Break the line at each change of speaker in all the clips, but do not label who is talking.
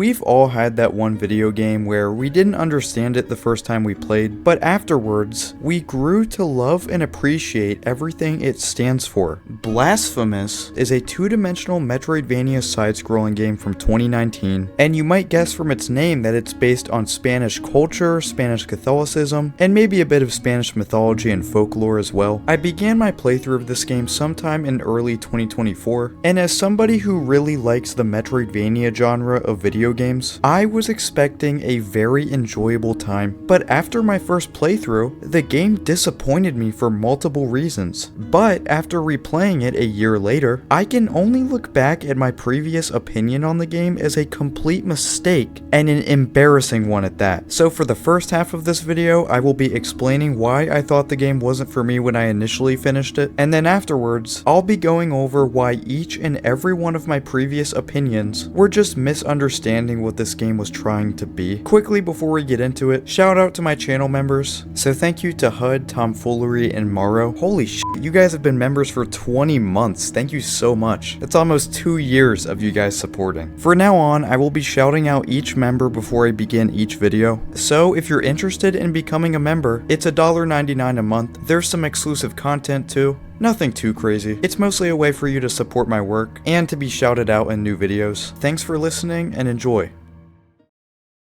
We've all had that one video game where we didn't understand it the first time we played, but afterwards, we grew to love and appreciate everything it stands for. Blasphemous is a two-dimensional metroidvania side-scrolling game from 2019, and you might guess from its name that it's based on Spanish culture, Spanish Catholicism, and maybe a bit of Spanish mythology and folklore as well. I began my playthrough of this game sometime in early 2024, and as somebody who really likes the metroidvania genre of video games, I was expecting a very enjoyable time, but after my first playthrough, the game disappointed me for multiple reasons. But after replaying it a year later, I can only look back at my previous opinion on the game as a complete mistake, and an embarrassing one at that. So for the first half of this video, I will be explaining why I thought the game wasn't for me when I initially finished it, and then afterwards, I'll be going over why each and every one of my previous opinions were just misunderstanding what this game was trying to be. Quickly before we get into it, shout out to my channel members. So thank you to HUD, Tomfoolery, and Morrow. Holy shit, you guys have been members for 20 months. Thank you so much. That's almost 2 years of you guys supporting. For now on, I will be shouting out each member before I begin each video. So if you're interested in becoming a member, it's $1.99 a month. There's some exclusive content too. Nothing too crazy. It's mostly a way for you to support my work and to be shouted out in new videos. Thanks for listening and enjoy.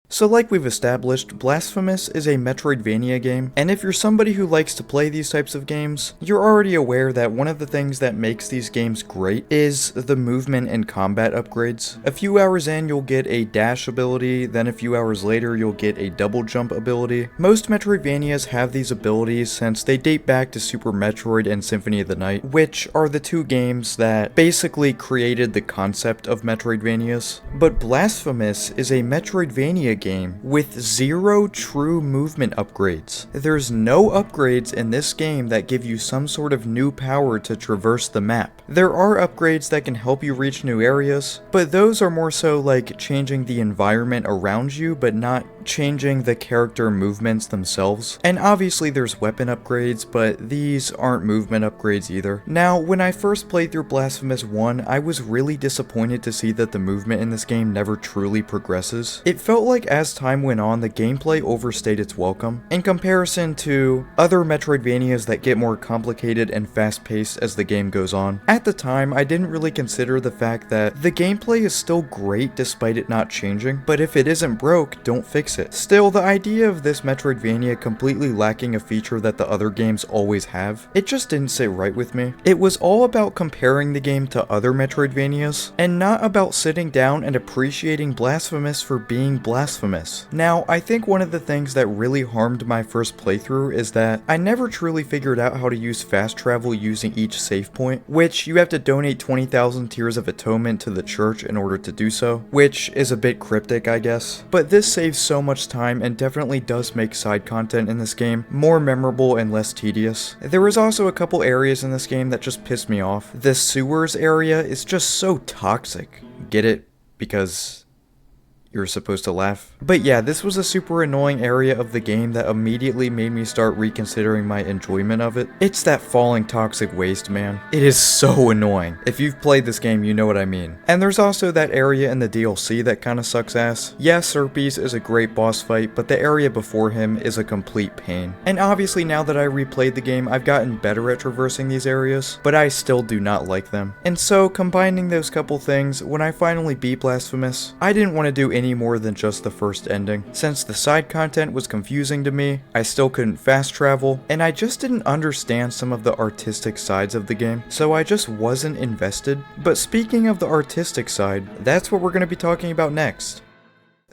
So like we've established, Blasphemous is a metroidvania game, and if you're somebody who likes to play these types of games, you're already aware that one of the things that makes these games great is the movement and combat upgrades. A few hours in, you'll get a dash ability, then a few hours later, you'll get a double jump ability. Most metroidvanias have these abilities since they date back to Super Metroid and Symphony of the Night, which are the two games that basically created the concept of metroidvanias. But Blasphemous is a metroidvania game with 0 true movement upgrades. There's no upgrades in this game that give you some sort of new power to traverse the map. There are upgrades that can help you reach new areas, but those are more so like changing the environment around you, but not changing the character movements themselves. And obviously there's weapon upgrades, but these aren't movement upgrades either. Now, when I first played through Blasphemous 1, I was really disappointed to see that the movement in this game never truly progresses. It felt like as time went on, the gameplay overstayed its welcome, in comparison to other Metroidvanias that get more complicated and fast-paced as the game goes on. At the time, I didn't really consider the fact that the gameplay is still great despite it not changing, but if it isn't broke, don't fix it. Still, the idea of this Metroidvania completely lacking a feature that the other games always have, it just didn't sit right with me. It was all about comparing the game to other Metroidvanias, and not about sitting down and appreciating Blasphemous for being Blasphemous. Now, I think one of the things that really harmed my first playthrough is that I never truly figured out how to use fast travel using each save point, which you have to donate 20,000 Tears of Atonement to the church in order to do so, which is a bit cryptic, I guess. But this saves so much time and definitely does make side content in this game more memorable and less tedious. There was also a couple areas in this game that just pissed me off. The sewers area is just so toxic. Get it? Because you're supposed to laugh. But yeah, this was a super annoying area of the game that immediately made me start reconsidering my enjoyment of it. It's that falling toxic waste, man. It is so annoying. If you've played this game, you know what I mean. And there's also that area in the DLC that kinda sucks ass. Yeah, Serpes is a great boss fight, but the area before him is a complete pain. And obviously now that I replayed the game, I've gotten better at traversing these areas, but I still do not like them. And so, combining those couple things, when I finally beat Blasphemous, I didn't want to do any more than just the first ending. Since the side content was confusing to me, I still couldn't fast travel, and I just didn't understand some of the artistic sides of the game, so I just wasn't invested. But speaking of the artistic side, that's what we're going to be talking about next.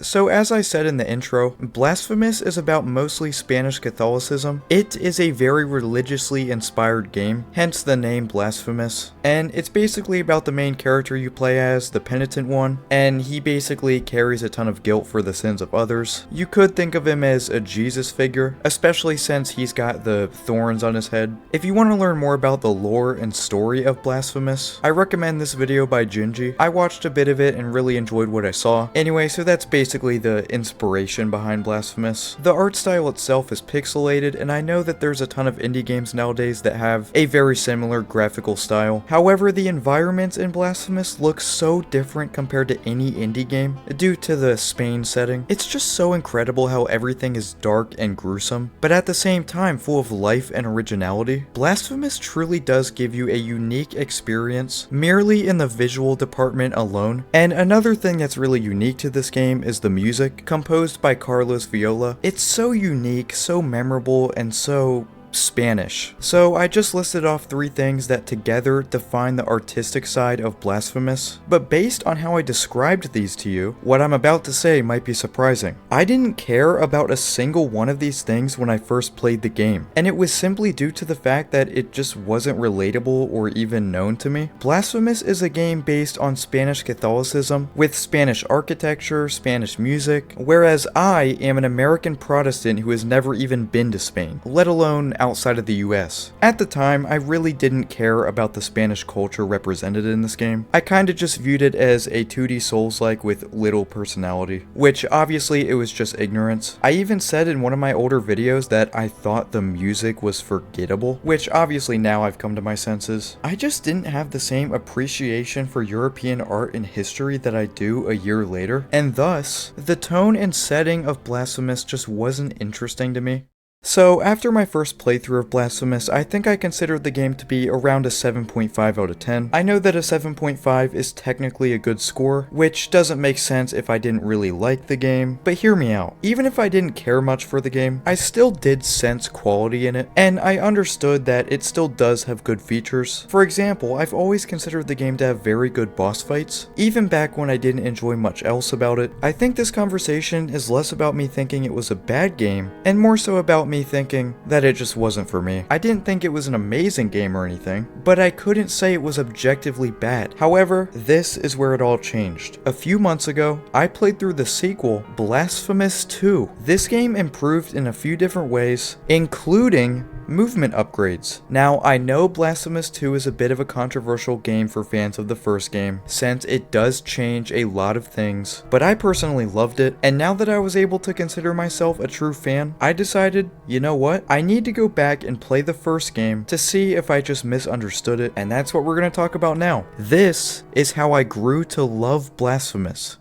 So as I said in the intro, Blasphemous is about mostly Spanish Catholicism. It is a very religiously inspired game, hence the name Blasphemous. And it's basically about the main character you play as, the penitent one, and he basically carries a ton of guilt for the sins of others. You could think of him as a Jesus figure, especially since he's got the thorns on his head. If you want to learn more about the lore and story of Blasphemous, I recommend this video by Gingy. I watched a bit of it and really enjoyed what I saw. Anyway, so that's basically basically the inspiration behind Blasphemous. The art style itself is pixelated, and I know that there's a ton of indie games nowadays that have a very similar graphical style. However, the environments in Blasphemous look so different compared to any indie game due to the Spain setting. It's just so incredible how everything is dark and gruesome, but at the same time full of life and originality. Blasphemous truly does give you a unique experience merely in the visual department alone. And another thing that's really unique to this game is the music, composed by Carlos Viola. It's so unique, so memorable, and so Spanish. So I just listed off 3 things that together define the artistic side of Blasphemous, but based on how I described these to you, what I'm about to say might be surprising. I didn't care about a single one of these things when I first played the game, and it was simply due to the fact that it just wasn't relatable or even known to me. Blasphemous is a game based on Spanish Catholicism, with Spanish architecture, Spanish music, whereas I am an American Protestant who has never even been to Spain, let alone outside of the US. At the time, I really didn't care about the Spanish culture represented in this game. I kinda just viewed it as a 2D Souls-like with little personality, which obviously it was just ignorance. I even said in one of my older videos that I thought the music was forgettable, which obviously now I've come to my senses. I just didn't have the same appreciation for European art and history that I do a year later, and thus, the tone and setting of Blasphemous just wasn't interesting to me. So, after my first playthrough of Blasphemous, I think I considered the game to be around a 7.5 out of 10. I know that a 7.5 is technically a good score, which doesn't make sense if I didn't really like the game, but hear me out. Even if I didn't care much for the game, I still did sense quality in it, and I understood that it still does have good features. For example, I've always considered the game to have very good boss fights, even back when I didn't enjoy much else about it. I think this conversation is less about me thinking it was a bad game, and more so about me thinking that it just wasn't for me. I didn't think it was an amazing game or anything, but I couldn't say it was objectively bad. However, this is where it all changed. A few months ago, I played through the sequel, Blasphemous 2. This game improved in a few different ways, including movement upgrades. Now, I know Blasphemous 2 is a bit of a controversial game for fans of the first game, since it does change a lot of things, but I personally loved it, and now that I was able to consider myself a true fan, I decided, you know what, I need to go back and play the first game to see if I just misunderstood it, and that's what we're going to talk about now. This is how I grew to love Blasphemous.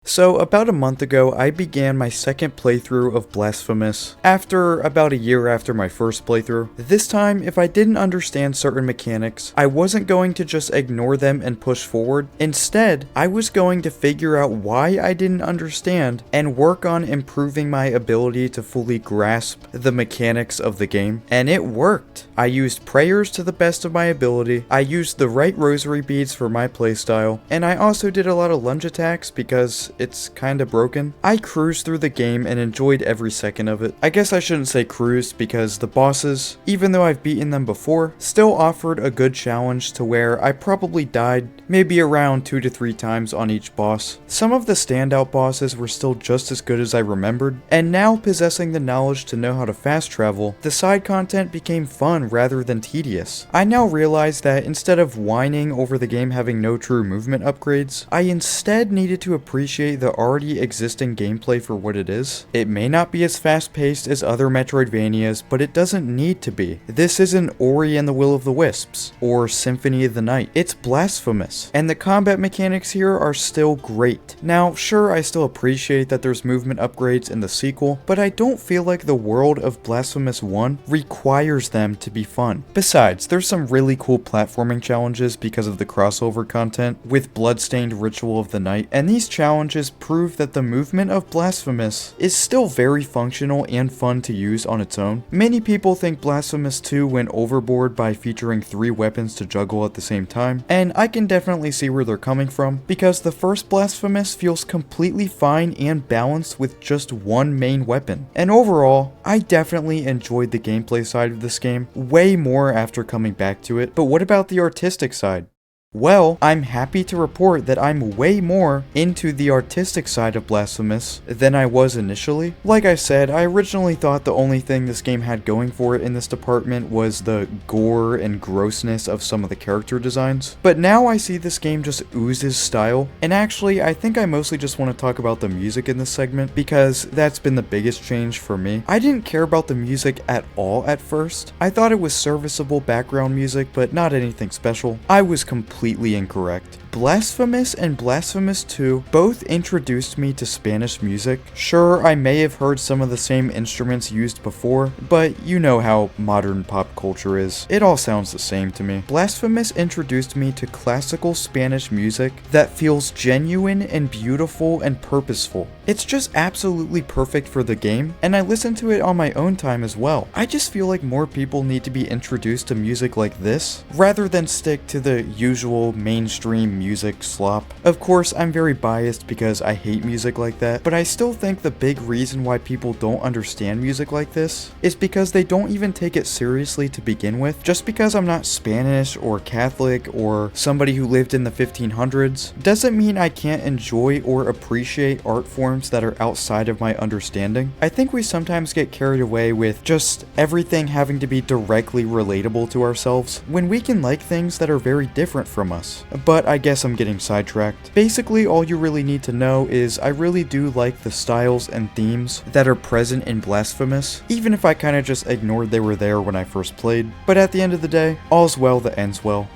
So, about a month ago, I began my second playthrough of Blasphemous, after about a year after my first playthrough. This time, if I didn't understand certain mechanics, I wasn't going to just ignore them and push forward. Instead, I was going to figure out why I didn't understand and work on improving my ability to fully grasp the mechanics of the game. And it worked! I used prayers to the best of my ability, I used the right rosary beads for my playstyle, and I also did a lot of lunge attacks because it's kinda broken. I cruised through the game and enjoyed every second of it. I guess I shouldn't say cruised because the bosses, even though I've beaten them before, still offered a good challenge to where I probably died maybe around 2 to 3 times on each boss. Some of the standout bosses were still just as good as I remembered, and now possessing the knowledge to know how to fast travel, the side content became fun rather than tedious. I now realize that instead of whining over the game having no true movement upgrades, I instead needed to appreciate the already existing gameplay for what it is. It may not be as fast-paced as other metroidvanias, but it doesn't need to be. This isn't Ori and the Will of the Wisps, or Symphony of the Night. It's Blasphemous, and the combat mechanics here are still great. Now, sure, I still appreciate that there's movement upgrades in the sequel, but I don't feel like the world of Blasphemous 1 requires them to be fun. Besides, there's some really cool platforming challenges because of the crossover content with Bloodstained Ritual of the Night, and these challenges prove that the movement of Blasphemous is still very functional and fun to use on its own. Many people think Blasphemous 2 went overboard by featuring 3 weapons to juggle at the same time, and I can definitely see where they're coming from, because the first Blasphemous feels completely fine and balanced with just one main weapon. And overall, I definitely enjoyed the gameplay side of this game way more after coming back to it, but what about the artistic side? Well, I'm happy to report that I'm way more into the artistic side of Blasphemous than I was initially. Like I said, I originally thought the only thing this game had going for it in this department was the gore and grossness of some of the character designs, but now I see this game just oozes style, and actually I think I mostly just want to talk about the music in this segment because that's been the biggest change for me. I didn't care about the music at all at first. I thought it was serviceable background music, but not anything special. I was completely incorrect. Blasphemous and Blasphemous 2 both introduced me to Spanish music. Sure, I may have heard some of the same instruments used before, but you know how modern pop culture is. It all sounds the same to me. Blasphemous introduced me to classical Spanish music that feels genuine and beautiful and purposeful. It's just absolutely perfect for the game, and I listen to it on my own time as well. I just feel like more people need to be introduced to music like this, rather than stick to the usual mainstream music slop. Of course, I'm very biased because I hate music like that, but I still think the big reason why people don't understand music like this is because they don't even take it seriously to begin with. Just because I'm not Spanish or Catholic or somebody who lived in the 1500s doesn't mean I can't enjoy or appreciate art forms that are outside of my understanding. I think we sometimes get carried away with just everything having to be directly relatable to ourselves when we can like things that are very different from us. But I guess I'm getting sidetracked. Basically, all you really need to know is I really do like the styles and themes that are present in Blasphemous, even if I kind of just ignored they were there when I first played. But at the end of the day, all's well that ends well.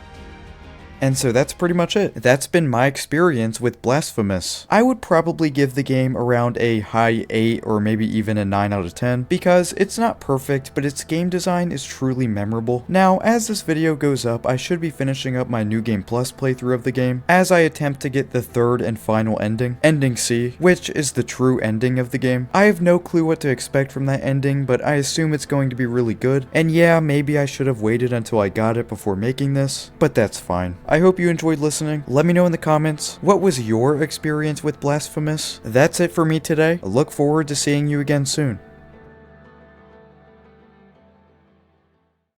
And so that's pretty much it. That's been my experience with Blasphemous. I would probably give the game around a high 8 or maybe even a 9 out of 10 because it's not perfect, but its game design is truly memorable. Now, as this video goes up, I should be finishing up my New Game Plus playthrough of the game as I attempt to get the third and final ending, Ending C, which is the true ending of the game. I have no clue what to expect from that ending, but I assume it's going to be really good. And yeah, maybe I should have waited until I got it before making this, but that's fine. I hope you enjoyed listening. Let me know in the comments, what was your experience with Blasphemous? That's it for me today. I look forward to seeing you again soon.